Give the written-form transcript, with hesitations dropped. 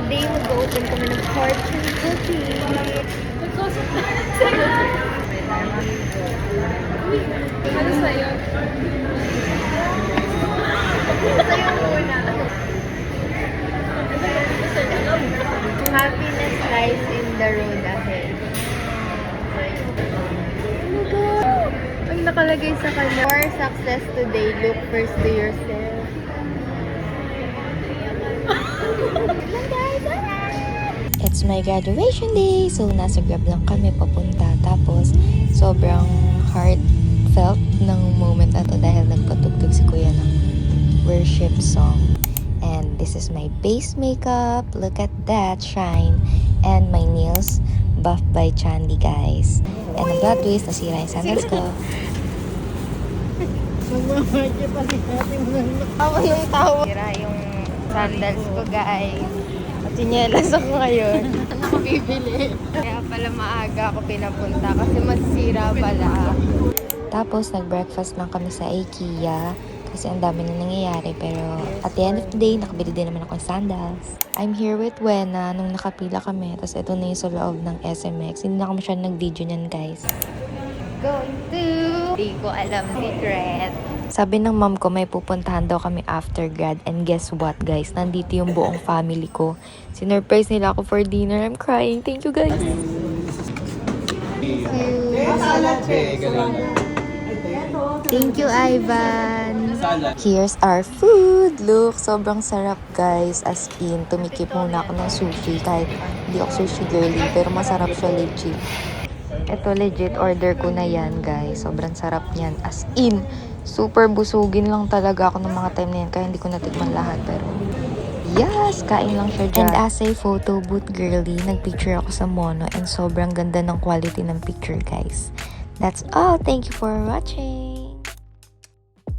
Today, mag-open kami ng fortune cookie. Ano sa'yo? Sa'yo muna. Happiness lies in the road ahead. Oh my God! Ang nakalagay sa kanya. For success today, look first to yourself. It's my graduation day! So, nasa Grab lang kami papunta. Tapos, sobrang heartfelt ng moment na to dahil nagpatugtog si Kuya ng worship song. And this is my base makeup. Look at that shine. And my nails, buffed by Chandy, guys. And ang plot twist, nasira yung sandals ko. Tawa yung tawa. Sira yung sandals ko, guys. At sinelas ako ngayon. Ano ko bibili? Kaya pala maaga ako pinapunta kasi masira pala. Tapos, nag-breakfast lang kami sa IKEA. Kasi ang dami na nangyayari. Pero at the end of the day, nakabili din naman ako ng sandals. I'm here with Wena nung nakapila kami. Tapos ito na yung sa loob ng SMX. Hindi na ako masyadong nag-video niyan, guys. Going to... Di ko alam secret. Sabi ng mom ko may pupuntahan daw kami after grad. And guess what, guys? Nandito yung buong family ko. Sinurprise nila ako for dinner. I'm crying. Thank you, guys. Thank you, Ivan. Here's our food. Look, sobrang sarap, guys. As in, tumikip muna ako ng sushi. Kahit hindi ako sushi girly. Pero masarap siya legit. Ito legit, order ko na yan, guys. Sobrang sarap niyan. As in, super busugin lang talaga ako ng mga time na yan. Kaya hindi ko natikman lahat. Pero, yes, kain lang siya dyan. And as a photo booth girly, nagpicture ako sa Mono. And sobrang ganda ng quality ng picture, guys. That's all. Thank you for watching.